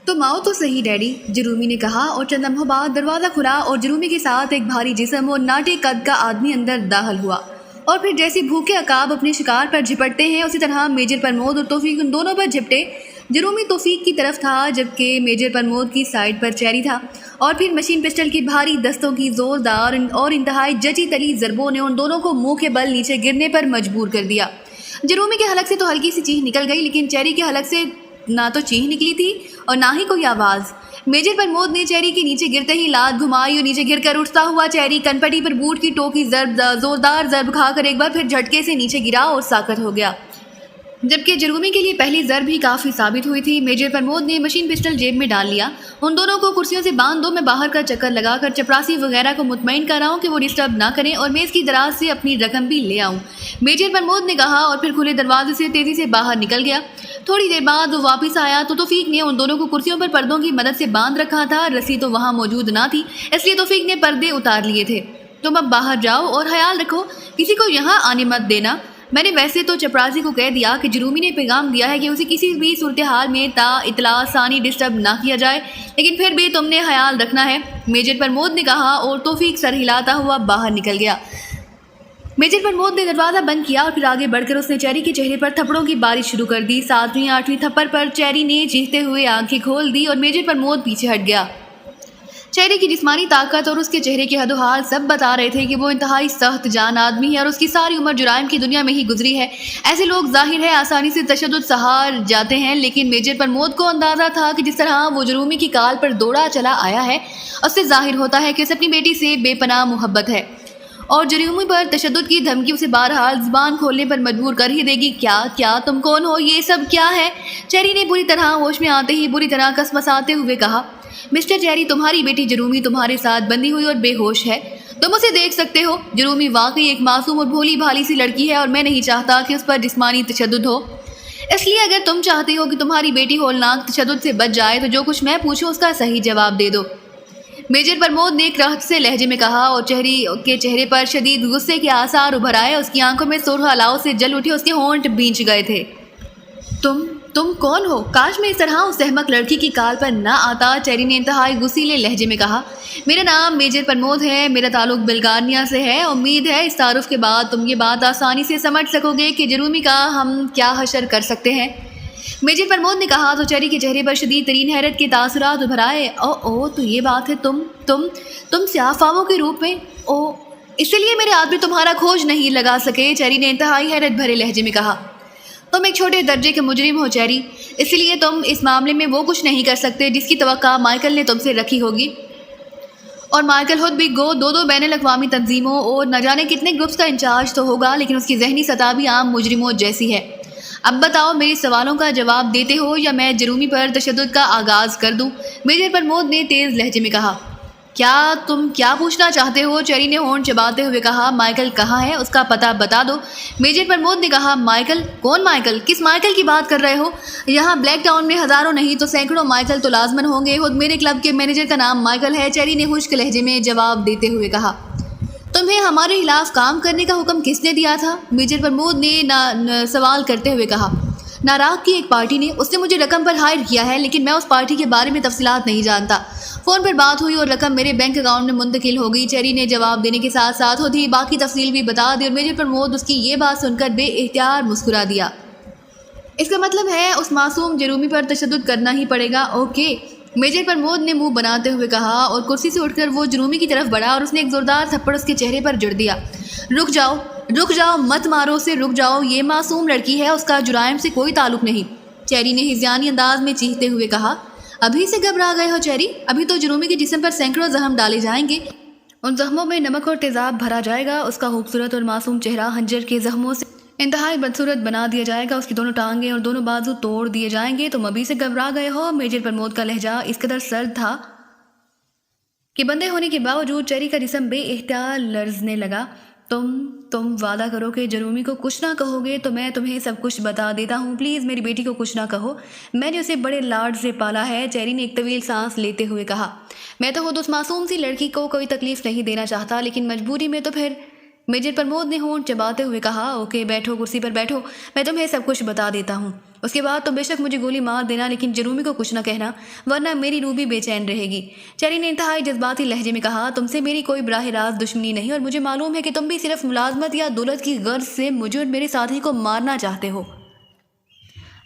तुम आओ तो सही डैडी, जरूमी ने कहा और चंद लम्हों बाद दरवाज़ा खुला और जरूमी के साथ एक भारी जिस्म और नाटे कद का आदमी अंदर दाखिल हुआ। और फिर जैसे भूखे अकाब अपने शिकार पर झपटते हैं उसी तरह मेजर प्रमोद और तौफीक उन दोनों पर झपटे। जरूमी तौफीक की तरफ था जबकि मेजर प्रमोद की साइड पर चेरी था। और फिर मशीन पिस्टल की भारी दस्तों की जोरदार और इंतहाई जची तली ज़रबों ने उन दोनों को मुंह के बल नीचे गिरने पर मजबूर कर दिया। जरूमी के हलक से तो हल्की सी चीख निकल गई, लेकिन चेरी के हलक से ना तो चीख निकली थी और ना ही कोई आवाज़। मेजर प्रमोद ने चेरी के नीचे गिरते ही लात घुमाई और नीचे गिरकर उठता हुआ चेरी कनपटी पर बूट की टो की जोरदार ज़रब खाकर एक बार फिर झटके से नीचे गिरा और साकत हो गया, जबकि जरूमी के लिए पहली ज़रब ही काफ़ी साबित हुई थी। मेजर प्रमोद ने मशीन पिस्टल जेब में डाल लिया। उन दोनों को कुर्सियों से बांध दो, मैं बाहर का चक्कर लगाकर चपरासी वगैरह को मुतमईन कर रहा हूँ कि वो डिस्टर्ब ना करें और मैं इसकी दराज से अपनी रकम भी ले आऊँ, मेजर प्रमोद ने कहा और फिर खुले दरवाजे से तेज़ी से बाहर निकल गया। थोड़ी देर बाद वो वापस आया तो तौफीक ने उन दोनों को कुर्सियों पर पर्दों की मदद से बांध रखा था। रस्सी तो वहाँ मौजूद ना थी, इसलिए तौफीक ने पर्दे उतार लिए थे। तुम अब बाहर जाओ और ख्याल रखो किसी को यहाँ आने मत देना। मैंने वैसे तो चपरासी को कह दिया कि जरूमी ने पैगाम दिया है कि उसे किसी भी सूरत हाल में ता इतला सानी डिस्टर्ब ना किया जाए, लेकिन फिर भी तुमने ख्याल रखना है, मेजर प्रमोद ने कहा और तौफीक सर हिलाता हुआ बाहर निकल गया। मेजर प्रमोद ने दरवाज़ा बंद किया और फिर आगे बढ़कर उसने चेरी के चेहरे पर थप्पड़ों की बारिश शुरू कर दी। 7वीं 8वीं थप्पड़ पर चेरी ने चीखते हुए आंखें खोल दी और मेजर प्रमोद पीछे हट गया। चेरी की जिस्मानी ताकत और उसके चेहरे के हदोहाल सब बता रहे थे कि वो इंतहाई सख्त जान आदमी है और उसकी सारी उम्र जुराइम की दुनिया में ही गुजरी है। ऐसे लोग जाहिर है आसानी से तशद्दुद सहार जाते हैं, लेकिन मेजर प्रमोद को अंदाज़ा था कि जिस तरह वो जरूमी की काल पर दौड़ा चला आया है उससे जाहिर होता है कि उसे अपनी बेटी से बेपनाह मोहब्बत है और जरूमी पर तशद्दुद की धमकी उसे बहरहाल ज़ुबान खोलने पर मजबूर कर ही देगी। क्या तुम कौन हो, ये सब क्या है? चेरी ने बुरी तरह होश में आते ही बुरी तरह कसमसाते हुए कहा, मिस्टर चेरी, तुम्हारी बेटी जरूमी तुम्हारे साथ बंधी हुई और बेहोश है, तुम उसे देख सकते हो। जरूमी वाकई एक मासूम और भोली भाली सी लड़की है और मैं नहीं चाहता कि उस पर जिस्मानी तशद्दुद हो, इसलिए अगर तुम चाहते हो कि तुम्हारी बेटी होलनाक तशद्दुद से बच जाए तो जो कुछ मैं पूछूं उसका सही जवाब दे दो, मेजर प्रमोद ने करहत से लहजे में कहा और चेहरे पर शदीद गुस्से के आसार उभर आए। उसकी आंखों में सुर्ख अलाव से जल उठे, उसके होंठ भींच गए थे। तुम कौन हो? काश मैं इस तरह उस सहमक लड़की की काल पर ना आता, चेरी ने इंतहाई गुस्सीले लहजे में कहा। मेरा नाम मेजर प्रमोद है, मेरा ताल्लुक बिल्गानिया से है। उम्मीद है इस तारुफ के बाद तुम ये बात आसानी से समझ सकोगे कि जरूमी का हम क्या हशर कर सकते हैं, मेजर प्रमोद ने कहा तो चेरी के चेहरे पर शदीद तरीन हैरत के तासुरात उभर आए। ओ तो ये बात है, तुम स्याफावों के रूप में, ओ इसलिए मेरे आदमी तुम्हारा खोज नहीं लगा सके, चेरी ने इंतहाई हैरत भरे लहजे में कहा। तुम एक छोटे दर्जे के मुजरिम हो चेरी, इसलिए तुम इस मामले में वो कुछ नहीं कर सकते जिसकी तवक्का माइकल ने तुमसे रखी होगी, और माइकल खुद भी दो बैनुल अक़वामी तंजीमों और न जाने कितने ग्रुप्स का इंचार्ज तो होगा, लेकिन उसकी जहनी सतह भी आम मुजरिमों जैसी है। अब बताओ, मेरे सवालों का जवाब देते हो या मैं जरूमी पर तशद्दुद का आगाज़ कर दूं, मेजर प्रमोद ने तेज़ लहजे में कहा। तुम क्या पूछना चाहते हो? चेरी ने होंठ चबाते हुए कहा। माइकल कहाँ है, उसका पता बता दो, मेजर प्रमोद ने कहा। माइकल? कौन माइकल? किस माइकल की बात कर रहे हो? यहाँ ब्लैक टाउन में हज़ारों नहीं तो सैकड़ों माइकल तो लाजमन होंगे, खुद मेरे क्लब के मैनेजर का नाम माइकल है, चेरी ने खुश्क लहजे में जवाब देते हुए कहा। तुम्हें हमारे खिलाफ काम करने का हुक्म किसने दिया था, मेजर प्रमोद ने सवाल करते हुए कहा। नाराग की एक पार्टी ने, उसने मुझे रकम पर हायर किया है, लेकिन मैं उस पार्टी के बारे में तफसीलात नहीं जानता। फ़ोन पर बात हुई और रकम मेरे बैंक अकाउंट में मुंतकिल हो गई, चेरी ने जवाब देने के साथ साथ खुद ही बाकी तफसील भी बता दी और मेजर प्रमोद उसकी ये बात सुनकर बेइख्तियार मुस्कुरा दिया। इसका मतलब है उस मासूम जरूमी पर तशद्दुद करना ही पड़ेगा। ओके, मेजर प्रमोद ने मुंह बनाते हुए कहा और कुर्सी से उठकर वो जरूमी की तरफ बढ़ा और उसने एक ज़ोरदार थप्पड़ उसके चेहरे पर जड़ दिया। रुक जाओ, मत मारो उसे, रुक जाओ, ये मासूम लड़की है, उसका जुराइम से कोई ताल्लुक नहीं, चेरी ने हिज़यानी अंदाज में चीखते हुए कहा। अभी से घबरा गए हो चेरी? अभी तो जरूमी के जिस्म पर सैकड़ों जख्म डाले जाएंगे, उन जख्मों में नमक और तेज़ाब भरा जाएगा, उसका खूबसूरत और मासूम चेहरा हंजर के जख्मों से इंतहाई बदसूरत बना दिया जाएगा, उसकी दोनों टांगें और दोनों बाजू तोड़ दिए जाएंगे। तुम अभी से घबरा गए हो? मेजर प्रमोद का लहजा इस कदर सर्द था कि बंदे होने के बावजूद चेरी का जिस्म बेइख्तियार लर्जने लगा। तुम वादा करो कि जरूमी को कुछ ना कहोगे तो मैं तुम्हें सब कुछ बता देता हूँ, प्लीज़ मेरी बेटी को कुछ ना कहो, मैंने उसे बड़े लाड से पाला है, चेरी ने एक तवील सांस लेते हुए कहा। मैं तो खुद उस मासूम सी लड़की को कोई तकलीफ़ नहीं देना चाहता, लेकिन मजबूरी में तो फिर मेजर प्रमोद ने होंठ चबाते हुए कहा, ओके बैठो, कुर्सी पर बैठो, मैं तुम्हें सब कुछ बता देता हूँ। उसके बाद तुम बेशक मुझे गोली मार देना, लेकिन जरूमी को कुछ न कहना, वरना मेरी रूह भी बेचैन रहेगी। चेरी ने इंतहाई जज्बाती लहजे में कहा, तुमसे मेरी कोई बराह रास्त दुश्मनी नहीं और मुझे मालूम है कि तुम भी सिर्फ मुलाजमत या दौलत की गर्ज से मुझे और मेरे साथी को मारना चाहते हो।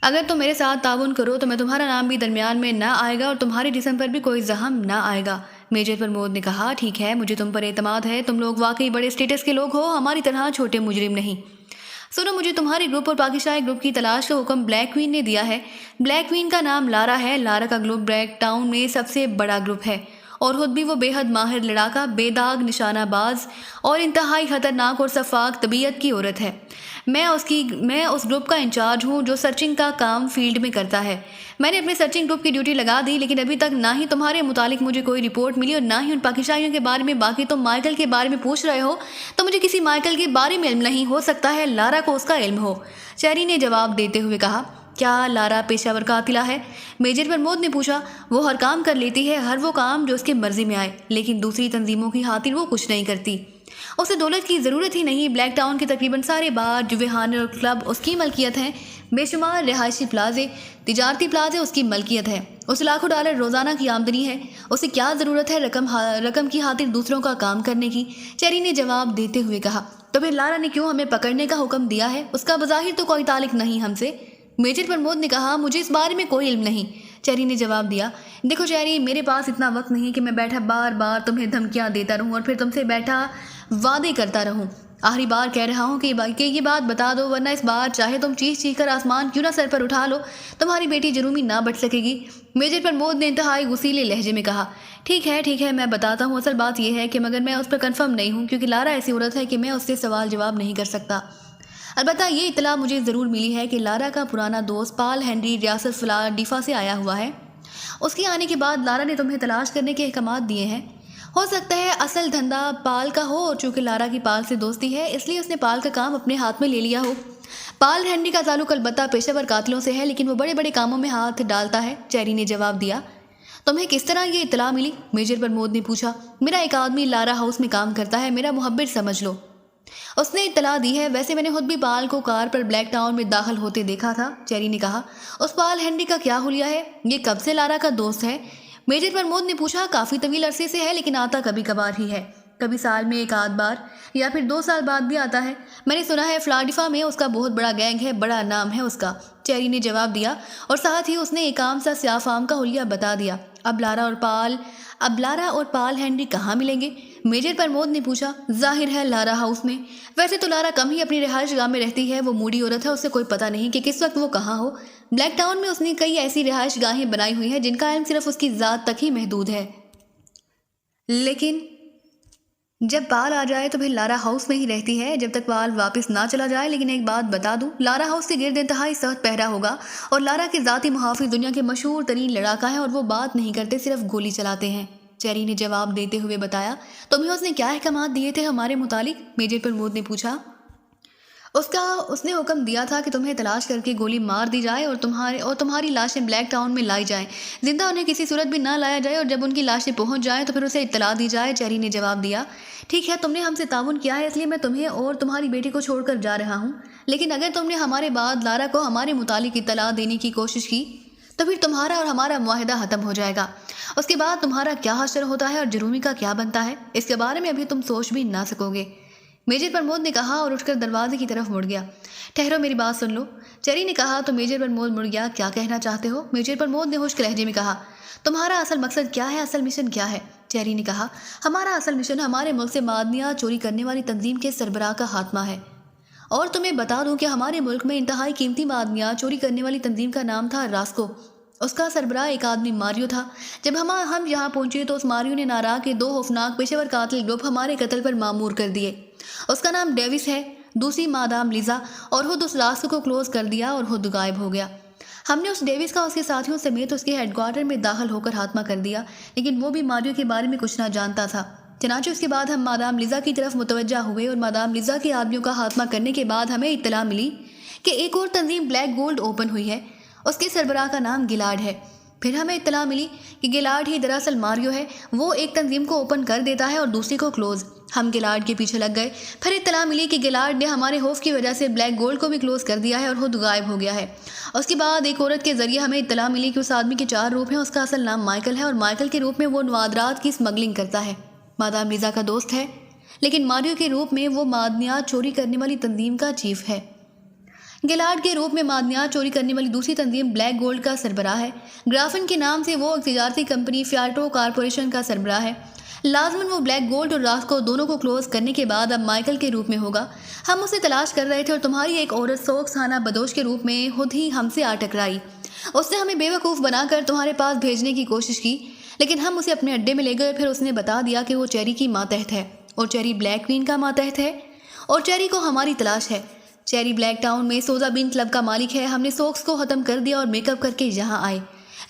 अगर तुम मेरे साथ ताउन करो तो मैं तुम्हारा नाम भी दरमियान में ना आएगा और तुम्हारे जिस्म पर भी कोई जख्म ना आएगा। मेजर प्रमोद ने कहा, ठीक है, मुझे तुम पर एतमाद है, तुम लोग वाकई बड़े स्टेटस के लोग हो, हमारी तरह छोटे मुजरिम नहीं। सुनो, मुझे तुम्हारे ग्रुप और पाकिस्तानी ग्रुप की तलाश का हुक्म ब्लैक क्वीन ने दिया है। ब्लैक क्वीन का नाम लारा है। लारा का ग्रुप ब्लैक टाउन में सबसे बड़ा ग्रुप है और खुद भी वो बेहद माहिर लड़ाका, बेदाग निशानाबाज और इंतहाई खतरनाक और शफाक तबीयत की औरत है। मैं उस ग्रुप का इंचार्ज हूँ जो सर्चिंग का काम फील्ड में करता है। मैंने अपने सर्चिंग ग्रुप की ड्यूटी लगा दी, लेकिन अभी तक ना ही तुम्हारे मुतालिक मुझे कोई रिपोर्ट मिली और ना ही उन पाकिस्तानियों के बारे में। बाकी तुम माइकल के बारे में पूछ रहे हो तो मुझे किसी माइकल के बारे में इल्म नहीं, हो सकता है लारा को उसका इल्म हो। चेरी ने जवाब देते हुए कहा, क्या लारा पेशावर कातिला है? मेजर प्रमोद ने पूछा। वो हर काम कर लेती है, हर वो काम जो उसके मर्जी में आए, लेकिन दूसरी तंजीमों की खातिर वो कुछ नहीं करती। उसे दौलत की ज़रूरत ही नहीं। ब्लैक टाउन के तकरीबन सारे बार, जुवेहान और क्लब उसकी मलकियत हैं। बेशुमार रिहायशी प्लाजे, तिजारती प्लाजे उसकी मलकियत है। उसे लाखों डॉलर रोज़ाना की आमदनी है। उसे क्या ज़रूरत है रकम की खातिर दूसरों का काम करने की? चेरी ने जवाब देते हुए कहा, तो फिर लारा ने क्यों हमें पकड़ने का हुक्म दिया है? उसका बज़ाहिर तो कोई ताल्लुक नहीं हमसे। मेजर प्रमोद ने कहा, मुझे इस बारे में कोई इल्म नहीं। चेरी ने जवाब दिया, देखो चेरी, मेरे पास इतना वक्त नहीं कि मैं बैठा बार बार तुम्हें धमकियां देता रहूं और फिर तुमसे बैठा वादे करता रहूं। आखिरी बार कह रहा हूं कि ये बात बता दो, वरना इस बार चाहे तुम चीख कर आसमान क्यों ना सर पर उठा लो, तुम्हारी बेटी जरूमी ना बच सकेगी। मेजर प्रमोद ने इंतहाई गुस्सीले लहजे में कहा, ठीक है, मैं बताता हूँ। असल बात यह है कि मगर मैं उस पर कन्फर्म नहीं हूँ, क्योंकि लारा ऐसी औरत है कि मैं उससे सवाल जवाब नहीं कर सकता। अलबत्ता ये इतला मुझे ज़रूर मिली है कि लारा का पुराना दोस्त पाल हेनरी रियासत फिलाडेल्फिया से आया हुआ है। उसके आने के बाद लारा ने तुम्हें तलाश करने के अहकामात दिए हैं। हो सकता है असल धंधा पाल का हो, और चूँकि लारा की पाल से दोस्ती है इसलिए उसने पाल का काम अपने हाथ में ले लिया हो। पाल हेनरी का ताल्लुक अलबत्ता पेशेवर कातिलों से है, लेकिन वो बड़े बड़े कामों में हाथ डालता है। चेरी ने जवाब दिया। तुम्हें किस तरह ये इतला मिली? मेजर प्रमोद ने पूछा। मेरा एक आदमी लारा हाउस में काम करता है, मेरा मुहब्बिर समझ लो, उसने इत्तला दी है। वैसे मैंने खुद भी पाल को कार पर ब्लैक टाउन में दाखिल होते देखा था। चेरी ने कहा, उस पाल हेनरी का क्या हुलिया है? ये कब से लारा का दोस्त है? मेजर प्रमोद ने पूछा। काफ़ी तवील अरसे से है, लेकिन आता कभी कभार ही है। कभी साल में एक आध बार या फिर 2 साल बाद भी आता है। मैंने सुना है फिलाडेल्फिया में उसका बहुत बड़ा गैंग है, बड़ा नाम है उसका। चेरी ने जवाब दिया और साथ ही उसने एक आम सा स्याफाम का हुलिया बता दिया। अब लारा और पाल हेनरी कहाँ मिलेंगे? मेजर प्रमोद ने पूछा। जाहिर है लारा हाउस में। वैसे तो लारा कम ही अपनी रिहाइश गाह में रहती है, वो मूडी औरत है, उससे कोई पता नहीं कि किस वक्त वो कहाँ हो। ब्लैक टाउन में उसने कई ऐसी रिहाइश गाहें बनाई हुई हैं जिनका इल्म सिर्फ उसकी ज़ात तक ही महदूद है। लेकिन जब पाल आ जाए तो फिर लारा हाउस में ही रहती है जब तक पाल वापस ना चला जाए। लेकिन एक बात बता दूं, लारा हाउस के गिर्द इंतहाई सख्त पहरा होगा और लारा के ज़ाती मुहाफिज दुनिया के मशहूर तरीन लड़ाका है और वो बात नहीं करते, सिर्फ गोली चलाते हैं। चेरी ने जवाब देते हुए बताया। तुम्हें उसने क्या अहकामात दिए थे हमारे मुतालिक? मेजर प्रमोद ने पूछा। उसने हुक्म दिया था कि तुम्हें तलाश करके गोली मार दी जाए और तुम्हारी लाशें ब्लैक टाउन में लाई जाएं। जिंदा उन्हें किसी सूरत भी ना लाया जाए और जब उनकी लाशें पहुंच जाएं तो फिर उसे इत्तला दी जाए। चेरी ने जवाब दिया। ठीक है, तुमने हमसे ताउन किया है, इसलिए मैं तुम्हें और तुम्हारी बेटी को छोड़कर जा रहा हूँ। लेकिन अगर तुमने हमारे बाद लारा को हमारे मुतालिक इत्तला देने की कोशिश की तो फिर तुम्हारा और हमारा मुआहिदा ख़त्म हो जाएगा। उसके बाद तुम्हारा क्या हश्र होता है और जुर्मी का क्या बनता है, इसके बारे में अभी तुम सोच भी ना सकोगे। मेजर प्रमोद ने कहा और उठकर दरवाजे की तरफ मुड़ गया। ठहरो, मेरी बात सुन लो, चेरी ने कहा। तो मेजर प्रमोद मुड़ गया। क्या कहना चाहते हो? मेजर प्रमोद ने खुश्क लहजे में कहा। तुम्हारा असल मकसद क्या है, असल मिशन क्या है? चेरी ने कहा, हमारा असल मिशन हमारे मुल्क से मादनियात चोरी करने वाली तंजीम के सरबराह का खात्मा है। और तुम्हें बता दूं कि हमारे मुल्क में इंतहाई कीमती मादनियात चोरी करने वाली तंजीम का नाम था रास्को। उसका सरबराह एक आदमी मारियो था। जब हम यहाँ पहुंचे तो उस मारियो ने नारा के 2 खौफनाक पेशेवर कातिल ग्रुप हमारे कत्ल पर मामूर कर दिए। उसका नाम डेविस है, दूसरी मादाम लिजा, और खुद उस रास्ते को क्लोज कर दिया और खुद गायब हो गया। हमने उस डेविस का उसके साथियों समेत उसके हेडक्वार्टर में दाखिल होकर खात्मा कर दिया, लेकिन वो भी मारियो के बारे में कुछ ना जानता था। चनाचे उसके बाद हम मादाम लिजा की तरफ मुतवज्जा हुए और मादाम लिजा के आदमियों का खात्मा करने के बाद हमें इत्तला मिली कि एक और तंजीम ब्लैक गोल्ड ओपन हुई है। उसके सरबराह का नाम गिलार्ड है। फिर हमें इत्तला मिली कि गिलार्ड ही दरअसल मारियो है। वो एक तंजीम को ओपन कर देता है और दूसरी को क्लोज। ہم گیلارڈ کے پیچھے لگ گئے۔ پھر اطلاع ملی کہ گیلارڈ نے ہمارے خوف کی وجہ سے بلیک گولڈ کو بھی کلوز کر دیا ہے اور خود غائب ہو گیا ہے۔ اس کے بعد ایک عورت کے ذریعے ہمیں اطلاع ملی کہ اس آدمی کے 4 روپ ہیں۔ اس کا اصل نام مائیکل ہے اور مائیکل کے روپ میں وہ نوادرات کی اسمگلنگ کرتا ہے، مادام لیزا کا دوست ہے، لیکن ماریو کے روپ میں وہ معدنیات چوری کرنے والی تنظیم کا چیف ہے۔ گیلارڈ کے روپ میں معدنیات چوری کرنے والی دوسری تنظیم بلیک گولڈ کا سربراہ ہے۔ گرافن کے نام سے وہ ایک تجارتی کمپنی فیاٹو کارپوریشن کا سربراہ ہے۔ لازماً وہ بلیک گولڈ اور راز کو دونوں کو کلوز کرنے کے بعد اب مائیکل کے روپ میں ہوگا۔ ہم اسے تلاش کر رہے تھے اور تمہاری ایک عورت سوکسانہ بدوش کے روپ میں خود ہی ہم سے آ ٹکرائی۔ اس نے ہمیں بے وقوف بنا کر تمہارے پاس بھیجنے کی کوشش کی، لیکن ہم اسے اپنے اڈے میں لے گئے۔ پھر اس نے بتا دیا کہ وہ چیری کی ماتحت ہے اور چیری بلیک کوئین کا ماتحت ہے اور چیری کو ہماری تلاش ہے۔ چیری بلیک ٹاؤن میں سوزا بین کلب کا مالک ہے۔ ہم نے سوکس کو ختم کر دیا اور میک اپ کر کے یہاں آئے۔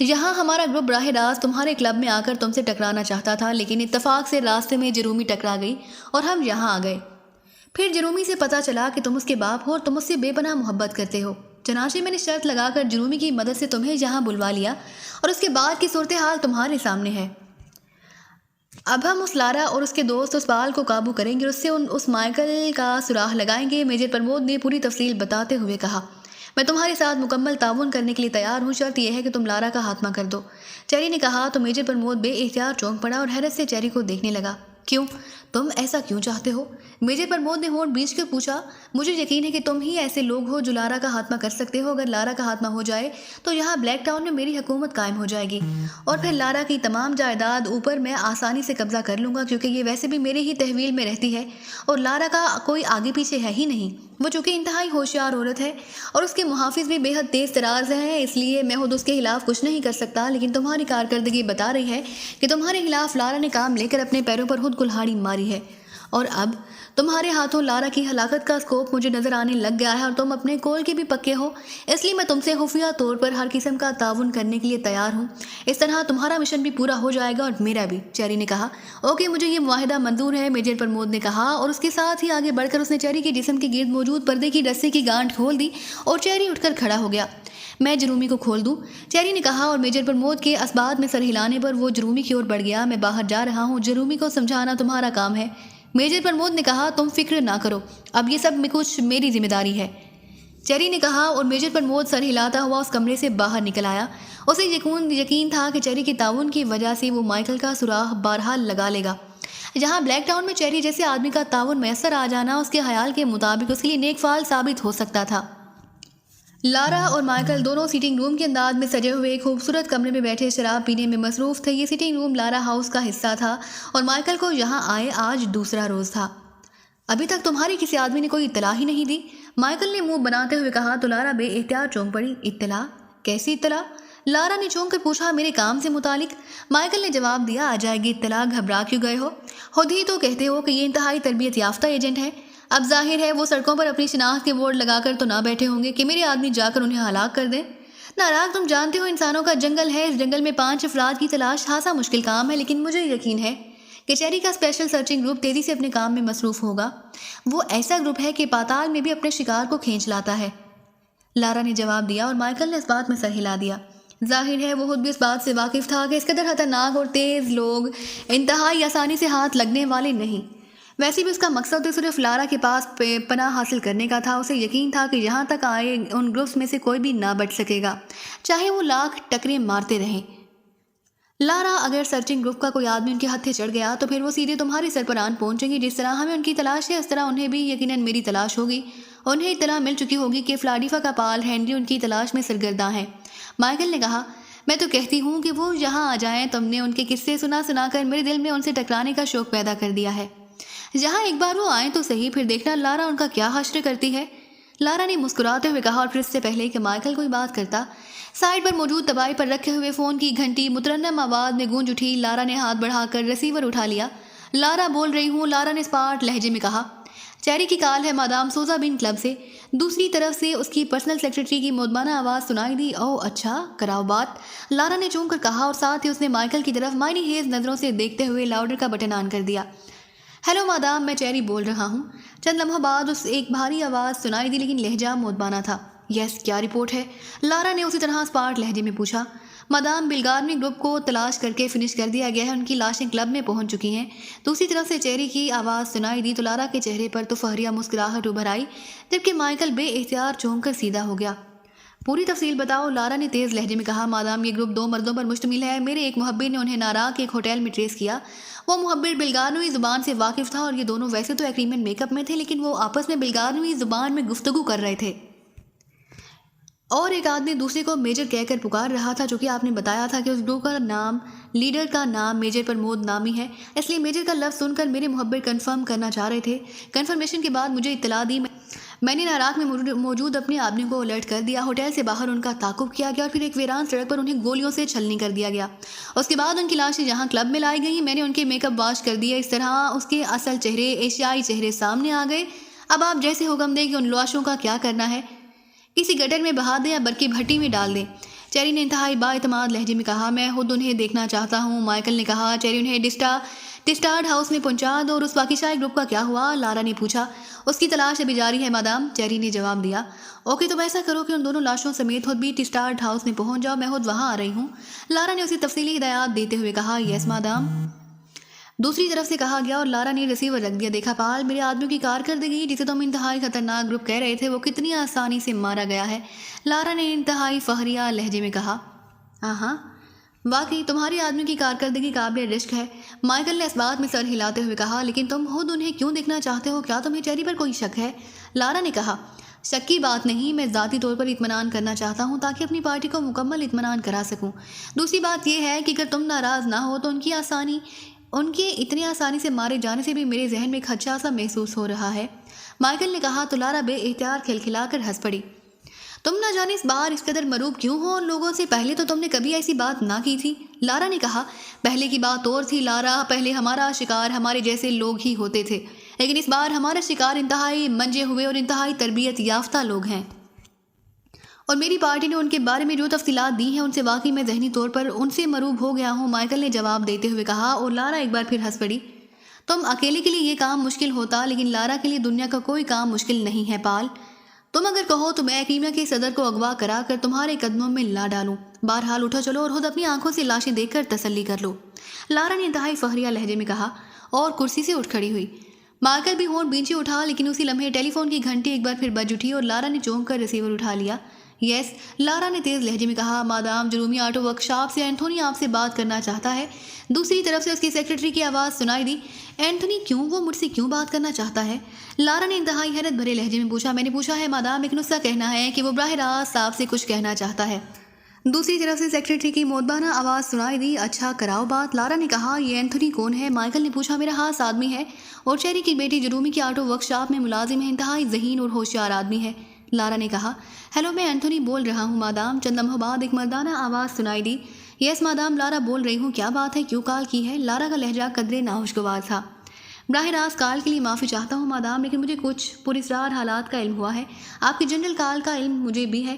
یہاں ہمارا گروپ براہ راست تمہارے کلب میں آ کر تم سے ٹکرانا چاہتا تھا، لیکن اتفاق سے راستے میں جرومی ٹکرا گئی اور ہم یہاں آ گئے۔ پھر جرومی سے پتہ چلا کہ تم اس کے باپ ہو اور تم اس سے بے پناہ محبت کرتے ہو، چنانچہ میں نے شرط لگا کر جرومی کی مدد سے تمہیں یہاں بلوا لیا اور اس کے بعد کی صورتحال تمہارے سامنے ہے۔ اب ہم اس لارا اور اس کے دوست اس بال کو قابو کریں گے اور اس سے اس مائیکل کا سراغ لگائیں گے۔ میجر پرمود نے پوری تفصیل بتاتے ہوئے کہا، میں تمہارے ساتھ مکمل تعاون کرنے کے لیے تیار ہوں، شرط یہ ہے کہ تم لارا کا خاتمہ کر دو۔ چیری نے کہا تو میجر پرمود بے اختیار چونک پڑا اور حیرت سے چیری کو دیکھنے لگا۔ کیوں؟ تم ایسا کیوں چاہتے ہو؟ میجر پرمود نے ہونٹ بیچ کر پوچھا۔ مجھے یقین ہے کہ تم ہی ایسے لوگ ہو جو لارا کا خاتمہ کر سکتے ہو۔ اگر لارا کا خاتمہ ہو جائے تو یہاں بلیک ٹاؤن میں میری حکومت قائم ہو جائے گی اور پھر لارا کی تمام جائیداد اوپر میں آسانی سے قبضہ کر لوں گا، کیونکہ یہ ویسے بھی میرے ہی تحویل میں رہتی ہے اور لارا کا کوئی آگے پیچھے ہے ہی نہیں۔ وہ چونکہ انتہائی ہوشیار عورت ہے اور اس کے محافظ بھی بے حد تیز تراز ہیں، اس لیے میں خود اس کے خلاف کچھ نہیں کر سکتا، لیکن تمہاری کارکردگی بتا رہی ہے کہ تمہارے خلاف لارا نے کام لے کر اپنے پیروں پر خود کلہاڑی ماری ہے اور اب تمہارے ہاتھوں لارا کی ہلاکت کا اسکوپ مجھے نظر آنے لگ گیا ہے اور تم اپنے کول کے بھی پکے ہو، اس لیے میں تم سے خفیہ طور پر ہر قسم کا تعاون کرنے کے لیے تیار ہوں۔ اس طرح تمہارا مشن بھی پورا ہو جائے گا اور میرا بھی۔ چیری نے کہا، اوکے، مجھے یہ معاہدہ منظور ہے، میجر پرمود نے کہا، اور اس کے ساتھ ہی آگے بڑھ کر اس نے چیری کے جسم کے گرد موجود پردے کی رسی کی گانٹھ کھول دی اور چیری اٹھ کر کھڑا ہو گیا۔ میں جرومی کو کھول دوں؟ چیری نے کہا، اور میجر پرمود کے اسبات میں سر ہلانے پر وہ جرومی کی اور بڑھ گیا۔ میں باہر جا رہا ہوں، جرومی کو سمجھانا تمہارا کام ہے۔ میجر پرمود نے کہا، تم فکر نہ کرو، اب یہ سب میں کچھ میری ذمہ داری ہے۔ چیری نے کہا اور میجر پرمود سر ہلاتا ہوا اس کمرے سے باہر نکل آیا۔ اسے یقین تھا کہ چیری کے تعاون کی وجہ سے وہ مائیکل کا سراغ بہرحال لگا لے گا۔ جہاں بلیک ٹاؤن میں چیری جیسے آدمی کا تعاون میسر آ جانا اس کے خیال کے مطابق اس کے لیے نیک فعال ثابت ہو سکتا تھا۔ لارا اور مائیکل دونوں سیٹنگ روم کے انداز میں سجے ہوئے ایک خوبصورت کمرے میں بیٹھے شراب پینے میں مصروف تھے۔ یہ سیٹنگ روم لارا ہاؤس کا حصہ تھا اور مائیکل کو یہاں آئے آج دوسرا روز تھا۔ ابھی تک تمہاری کسی آدمی نے کوئی اطلاع ہی نہیں دی، مائیکل نے منہ بناتے ہوئے کہا تو لارا بے احتیاط چونک پڑی۔ اطلاع؟ کیسی اطلاع؟ لارا نے چونک کر پوچھا۔ میرے کام سے متعلق؟ مائیکل نے جواب دیا، آ جائے گی اطلاع، گھبرا کیوں گئے ہو؟ خود ہی تو کہتے ہو کہ یہ انتہائی تربیت یافتہ ایجنٹ ہے۔ اب ظاہر ہے وہ سڑکوں پر اپنی شناخت کے بورڈ لگا کر تو نہ بیٹھے ہوں گے کہ میرے آدمی جا کر انہیں ہلاک کر دیں۔ ناراض، تم جانتے ہو انسانوں کا جنگل ہے، اس جنگل میں 5 افراد کی تلاش خاصا مشکل کام ہے، لیکن مجھے یقین ہے کہ چیری کا اسپیشل سرچنگ گروپ تیزی سے اپنے کام میں مصروف ہوگا۔ وہ ایسا گروپ ہے کہ پاتال میں بھی اپنے شکار کو کھینچ لاتا ہے، لارا نے جواب دیا اور مائیکل نے اس بات میں سر ہلا دیا۔ ظاہر ہے وہ خود بھی اس بات سے واقف تھا کہ اس قدر خطرناک اور تیز لوگ انتہائی آسانی سے ہاتھ لگنے والے نہیں۔ ویسے بھی اس کا مقصد تو صرف لارا کے پاس پناہ حاصل کرنے کا تھا۔ اسے یقین تھا کہ یہاں تک آئے ان گروپس میں سے کوئی بھی نہ بچ سکے گا، چاہے وہ لاکھ ٹکریں مارتے رہیں۔ لارا، اگر سرچنگ گروپ کا کوئی آدمی ان کے ہتھے چڑھ گیا تو پھر وہ سیدھے تمہارے سر پر آن پہنچیں گی۔ جس طرح ہمیں ان کی تلاش ہے اس طرح انہیں بھی یقیناً میری تلاش ہوگی۔ انہیں اطلاع مل چکی ہوگی کہ فلاڈیفا کا پال ہینری ان کی تلاش میں سرگرداں ہے۔ مائیکل نے کہا، میں تو کہتی ہوں کہ وہ یہاں آ جائیں۔ تم نے ان کے قصے سنا کر میرے دل میں ان سے ٹکرانے کا شوق پیدا کر دیا ہے۔ جہاں ایک بار وہ آئیں تو صحیح، پھر دیکھنا لارا ان کا کیا حشر کرتی ہے۔ لارا نے مسکراتے ہوئے کہا اور پھر اس سے پہلے کہ مائیکل کوئی بات کرتا، سائڈ پر موجود تبائی پر رکھے ہوئے فون کی گھنٹی مترنم آواز میں گونج اٹھی۔ لارا نے ہاتھ بڑھا کر ریسیور اٹھا لیا۔ لارا بول رہی ہوں، لارا نے اسپاٹ لہجے میں کہا۔ چیری کی کال ہے مادام سوزا بین کلب سے۔ دوسری طرف سے اس کی پرسنل سیکرٹری کی مودبانہ آواز سنائی دی۔ او اچھا، کراؤ بات، لارا نے چونک کر کہا اور ساتھ ہی اس نے مائیکل کی طرف مائنی ہیز نظروں سے دیکھتے ہوئے لاؤڈر کا بٹن آن کر دیا۔ ہیلو مادام، میں چیری بول رہا ہوں۔ چند لمحوں بعد اس ایک بھاری آواز سنائی دی لیکن لہجہ مودبانہ تھا۔ یس، کیا رپورٹ ہے؟ لارا نے اسی طرح اسپاٹ لہجے میں پوچھا۔ مادام بلگارمی گروپ کو تلاش کر کے فنش کر دیا گیا ہے، ان کی لاشیں کلب میں پہنچ چکی ہیں۔ دوسری طرف سے چیری کی آواز سنائی دی تو لارا کے چہرے پر تو فخریہ مسکراہٹ ابھر آئی، جبکہ مائیکل بے اختیار چونک کر سیدھا ہو گیا۔ پوری تفصیل بتاؤ، لارا نے تیز لہجے میں کہا۔ مادام یہ گروپ 2 مردوں پر مشتمل ہے، میرے ایک محبر نے انہیں نارا کے ایک ہوٹل میں ٹریس کیا۔ وہ محبر بلگارنوئی زبان سے واقف تھا اور یہ دونوں ویسے تو ایگریمنٹ میک اپ میں تھے، لیکن وہ آپس میں بلگارنوئی زبان میں گفتگو کر رہے تھے، اور ایک آدمی دوسرے کو میجر کہہ کر پکار رہا تھا، جو کہ آپ نے بتایا تھا کہ اس گروپ کا نام، لیڈر کا نام میجر پرمود نامی ہے، اس لیے میجر کا لفظ سن کر میرے محبر کنفرم کرنا چاہ رہے تھے۔ کنفرمیشن کے بعد مجھے اطلاع دی، میں نے ناراک میں موجود اپنے آدمیوں کو الرٹ کر دیا، ہوٹل سے باہر ان کا تعاقب کیا گیا اور پھر ایک ویران سڑک پر انہیں گولیوں سے چھلنی کر دیا گیا۔ اس کے بعد ان کی لاشیں جہاں کلب میں لائی گئیں، میں نے ان کے میک اپ واش کر دیا، اس طرح اس کے اصل چہرے، ایشیائی چہرے سامنے آ گئے۔ اب آپ جیسے حکم دیں کہ ان لاشوں کا کیا کرنا ہے، کسی گٹر میں بہا دیں یا برقی بھٹی میں ڈال دیں؟ چیری نے انتہائی با اعتماد لہجے میں کہا۔ میں خود انہیں دیکھنا چاہتا ہوں، مائیکل نے کہا۔ چیری انہیں ٹسٹارڈ ہاؤس میں پہنچا دو۔ اور اس باقی گروپ کا کیا ہوا؟ لارا نے پوچھا۔ اس کی تلاش ابھی جاری ہے مادام، چیری نے جواب دیا۔ اوکے، تو ایسا کرو کہ ان دونوں لاشوں سمیت خود بھی ٹسٹارڈ ہاؤس میں پہنچ جاؤ، میں خود وہاں آ رہی ہوں، لارا نے اسے تفصیلی ہدایات دیتے ہوئے کہا۔ یس مادام، دوسری طرف سے کہا گیا، اور لارا نے ریسیور رکھ دیا۔ دیکھا پال، میرے آدمیوں کی کارکردگی جسے تم انتہائی خطرناک گروپ کہہ رہے تھے، وہ کتنی آسانی سے مارا گیا ہے، لارا نے انتہائی فخریہ لہجے میں کہا۔ ہاں، واقعی تمہاری آدمی کی کارکردگی قابل رشک ہے، مائیکل نے اس بات میں سر ہلاتے ہوئے کہا۔ لیکن تم خود انہیں کیوں دیکھنا چاہتے ہو؟ کیا تمہیں چیری پر کوئی شک ہے؟ لارا نے کہا۔ شک کی بات نہیں، میں ذاتی طور پر اطمینان کرنا چاہتا ہوں تاکہ اپنی پارٹی کو مکمل اطمینان کرا سکوں۔ دوسری بات یہ ہے کہ اگر تم ناراض نہ ہو تو ان کے اتنی آسانی سے مارے جانے سے بھی میرے ذہن میں خدشہ سا محسوس ہو رہا ہے، مائیکل نے کہا تو لارا بے اختیار کھلکھلا کر ہنس پڑی۔ تم نہ جانے اس بار اس قدر مروب کیوں ہو ان لوگوں سے؟ پہلے تو تم نے کبھی ایسی بات نہ کی تھی، لارا نے کہا۔ پہلے کی بات اور تھی لارا، پہلے ہمارا شکار ہمارے جیسے لوگ ہی ہوتے تھے، لیکن اس بار ہمارا شکار انتہائی منجے ہوئے اور انتہائی تربیت یافتہ لوگ ہیں، اور میری پارٹی نے ان کے بارے میں جو تفصیلات دی ہیں ان سے واقعی میں ذہنی طور پر ان سے مروب ہو گیا ہوں، مائیکل نے جواب دیتے ہوئے کہا۔ اور لارا ایک بار پھر ہنس پڑی۔ تم اکیلے کے لیے یہ کام مشکل ہوتا، لیکن لارا کے لیے دنیا کا کوئی کام مشکل نہیں ہے پال، تم اگر کہو تو میں کیمیا کے صدر کو اغوا کرا کر تمہارے قدموں میں لا ڈالوں۔ بہرحال اٹھو چلو اور خود اپنی آنکھوں سے لاشیں دیکھ کر تسلی کر لو، لارا نے انتہائی فخریہ لہجے میں کہا، اور کرسی سے اٹھ کھڑی ہوئی۔ مائیکل بھی ہونٹ بیچے اٹھا، لیکن اسی لمحے ٹیلی فون کی گھنٹی ایک بار پھر بج اٹھی اور لارا نے چونک کر ریسیور اٹھا لیا۔ یس، لارا نے تیز لہجے میں کہا۔ مادام جرومی آٹو ورک شاپ سے اینتھونی آپ سے بات کرنا چاہتا ہے۔ دوسری طرف سے اس کی سیکرٹری کی آواز سنائی دی۔ اینتھونی کیوں؟ وہ مجھ سے کیوں بات کرنا چاہتا ہے؟ لارا نے انتہائی حیرت بھرے لہجے میں پوچھا۔ میں نے پوچھا ہے مادام، ایک نسخہ کہنا ہے کہ وہ براہ راست آپ سے کچھ کہنا چاہتا ہے۔ دوسری طرف سے سیکرٹری کی مودبانہ آواز سنائی دی۔ اچھا کراؤ بات، لارا نے کہا۔ یہ اینتھونی کون ہے؟ مائیکل نے پوچھا۔ میرا خاص آدمی ہے، اور چیری کی بیٹی جرومی کی آٹو ورک شاپ میں ملازم ہے، انتہائی ذہین اور ہوشیار آدمی ہے، لارا نے کہا۔ ہیلو، میں اینتھونی بول رہا ہوں مادام، چند لمحوں بعد ایک مردانہ آواز سنائی دی۔ یس مادام، لارا بول رہی ہوں، کیا بات ہے، کیوں کال کی ہے؟ لارا کا لہجہ قدرے ناخوشگوار تھا۔ براہ راست کال کے لیے معافی چاہتا ہوں مادام، لیکن مجھے کچھ پراسرار حالات کا علم ہوا ہے، آپ کی جنرل کال کا علم مجھے بھی ہے،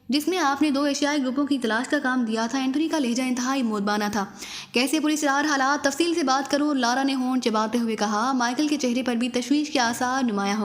جس میں آپ نے 2 ایشیائی گروپوں کی تلاش کا کام دیا تھا۔ اینتھونی کا لہجہ انتہائی مودبانہ تھا۔ کیسے پراسرار حالات؟ تفصیل سے بات کرو، لارا نے ہونٹ چباتے ہوئے کہا۔ مائیکل کے چہرے پر بھی تشویش کے آثار نمایاں ہو